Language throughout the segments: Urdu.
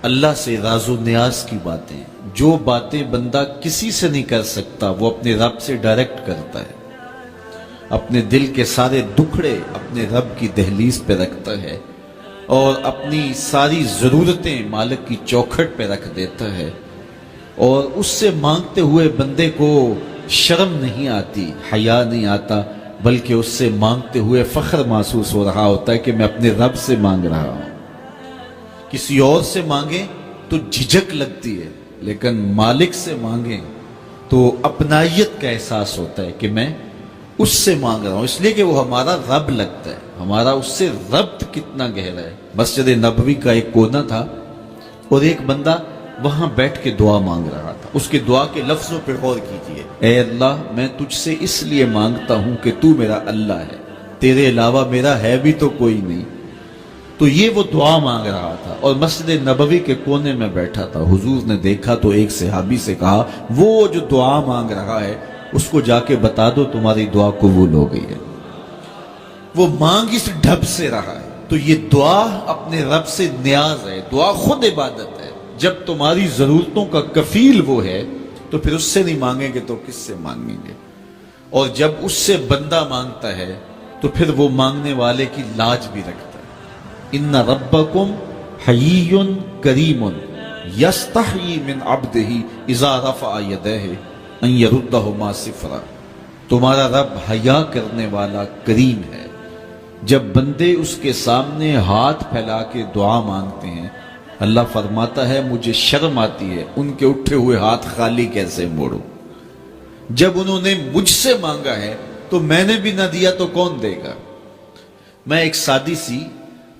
اللہ سے راز و نیاز کی باتیں، جو باتیں بندہ کسی سے نہیں کر سکتا وہ اپنے رب سے ڈائریکٹ کرتا ہے، اپنے دل کے سارے دکھڑے اپنے رب کی دہلیز پہ رکھتا ہے اور اپنی ساری ضرورتیں مالک کی چوکھٹ پہ رکھ دیتا ہے، اور اس سے مانگتے ہوئے بندے کو شرم نہیں آتی، حیا نہیں آتا، بلکہ اس سے مانگتے ہوئے فخر محسوس ہو رہا ہوتا ہے کہ میں اپنے رب سے مانگ رہا ہوں۔ کسی اور سے مانگیں تو جھجک لگتی ہے، لیکن مالک سے مانگیں تو اپنائیت کا احساس ہوتا ہے کہ میں اس سے مانگ رہا ہوں، اس لیے کہ وہ ہمارا رب لگتا ہے، ہمارا اس سے ربط کتنا گہرا ہے۔ مسجد نبوی کا ایک کونا تھا اور ایک بندہ وہاں بیٹھ کے دعا مانگ رہا تھا۔ اس کے دعا کے لفظوں پہ غور کیجئے، اے اللہ میں تجھ سے اس لیے مانگتا ہوں کہ تو میرا اللہ ہے، تیرے علاوہ میرا ہے بھی تو کوئی نہیں۔ تو یہ وہ دعا مانگ رہا تھا اور مسجد نبوی کے کونے میں بیٹھا تھا۔ حضور نے دیکھا تو ایک صحابی سے کہا، وہ جو دعا مانگ رہا ہے اس کو جا کے بتا دو تمہاری دعا قبول ہو گئی ہے۔ وہ مانگ اس ڈھب سے رہا ہے۔ تو یہ دعا اپنے رب سے نیاز ہے، دعا خود عبادت ہے۔ جب تمہاری ضرورتوں کا کفیل وہ ہے تو پھر اس سے نہیں مانگیں گے تو کس سے مانگیں گے؟ اور جب اس سے بندہ مانگتا ہے تو پھر وہ مانگنے والے کی لاج بھی رکھتا ہے۔ ان ربکم حیی کریم یستحیی من عبدہ اذا رفع یدہ ان یردہما صفرا۔ تمہارا رب حیا کرنے والا کریم ہے، جب بندے اس کے سامنے ہاتھ پھیلا کے دعا مانگتے ہیں اللہ فرماتا ہے مجھے شرم آتی ہے ان کے اٹھے ہوئے ہاتھ خالی کیسے موڑوں۔ جب انہوں نے مجھ سے مانگا ہے تو میں نے بھی نہ دیا تو کون دے گا؟ میں ایک سادی سی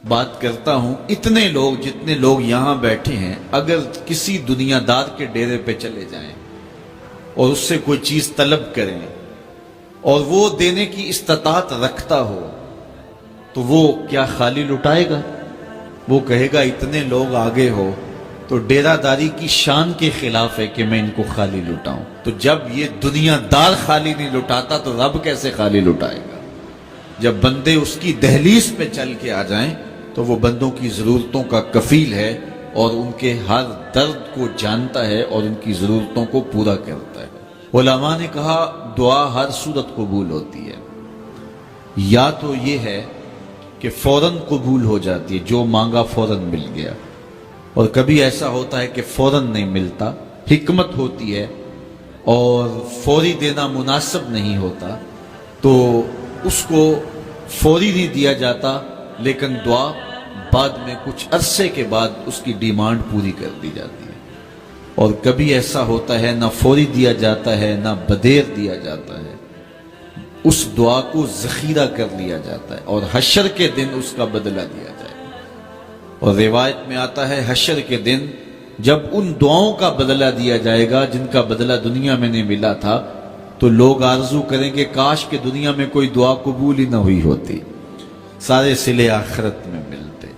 بات کرتا ہوں، اتنے لوگ جتنے لوگ یہاں بیٹھے ہیں اگر کسی دنیا دار کے ڈیرے پہ چلے جائیں اور اس سے کوئی چیز طلب کریں اور وہ دینے کی استطاعت رکھتا ہو تو وہ کیا خالی لٹائے گا؟ وہ کہے گا اتنے لوگ آگے ہو تو ڈیرہ داری کی شان کے خلاف ہے کہ میں ان کو خالی لٹاؤں۔ تو جب یہ دنیا دار خالی نہیں لٹاتا تو رب کیسے خالی لٹائے گا؟ جب بندے اس کی دہلیز پہ چل کے آ جائیں تو وہ بندوں کی ضرورتوں کا کفیل ہے اور ان کے ہر درد کو جانتا ہے اور ان کی ضرورتوں کو پورا کرتا ہے۔ علماء نے کہا دعا ہر صورت قبول ہوتی ہے، یا تو یہ ہے کہ فوراً قبول ہو جاتی ہے، جو مانگا فوراً مل گیا، اور کبھی ایسا ہوتا ہے کہ فوراً نہیں ملتا، حکمت ہوتی ہے اور فوری دینا مناسب نہیں ہوتا تو اس کو فوری نہیں دیا جاتا، لیکن دعا بعد میں کچھ عرصے کے بعد اس کی ڈیمانڈ پوری کر دی جاتی ہے۔ اور کبھی ایسا ہوتا ہے نہ فوری دیا جاتا ہے نہ بدیر دیا جاتا ہے، اس دعا کو ذخیرہ کر لیا جاتا ہے اور حشر کے دن اس کا بدلہ دیا جائے گا۔ اور روایت میں آتا ہے حشر کے دن جب ان دعاؤں کا بدلہ دیا جائے گا جن کا بدلہ دنیا میں نہیں ملا تھا تو لوگ آرزو کریں گے کاش کہ دنیا میں کوئی دعا قبول ہی نہ ہوئی ہوتی، سارے صلے آخرت میں ملتے۔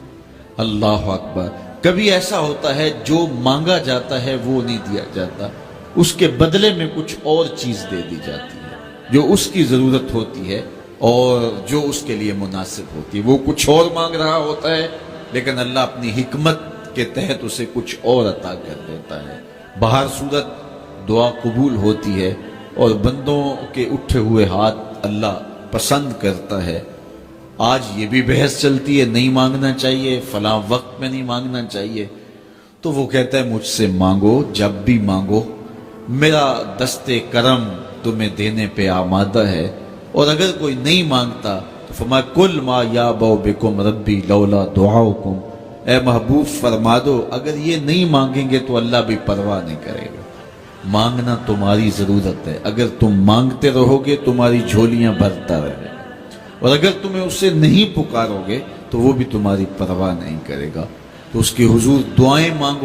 اللہ اکبر۔ کبھی ایسا ہوتا ہے جو مانگا جاتا ہے وہ نہیں دیا جاتا، اس کے بدلے میں کچھ اور چیز دے دی جاتی ہے جو اس کی ضرورت ہوتی ہے اور جو اس کے لیے مناسب ہوتی ہے۔ وہ کچھ اور مانگ رہا ہوتا ہے لیکن اللہ اپنی حکمت کے تحت اسے کچھ اور عطا کر دیتا ہے۔ بہر صورت دعا قبول ہوتی ہے اور بندوں کے اٹھے ہوئے ہاتھ اللہ پسند کرتا ہے۔ آج یہ بھی بحث چلتی ہے نہیں مانگنا چاہیے، فلاں وقت میں نہیں مانگنا چاہیے، تو وہ کہتا ہے مجھ سے مانگو جب بھی مانگو، میرا دست کرم تمہیں دینے پہ آمادہ ہے۔ اور اگر کوئی نہیں مانگتا تو فرمایا کل ما یابو بکم ربی لولا دعاؤکم، اے محبوب فرما دو اگر یہ نہیں مانگیں گے تو اللہ بھی پرواہ نہیں کرے گا۔ مانگنا تمہاری ضرورت ہے، اگر تم مانگتے رہو گے تمہاری جھولیاں بھرتا رہے گا، اور اگر تمہیں اسے نہیں پکارو گے تو وہ بھی تمہاری پرواہ نہیں کرے گا۔ تو اس کے حضور دعائیں مانگو۔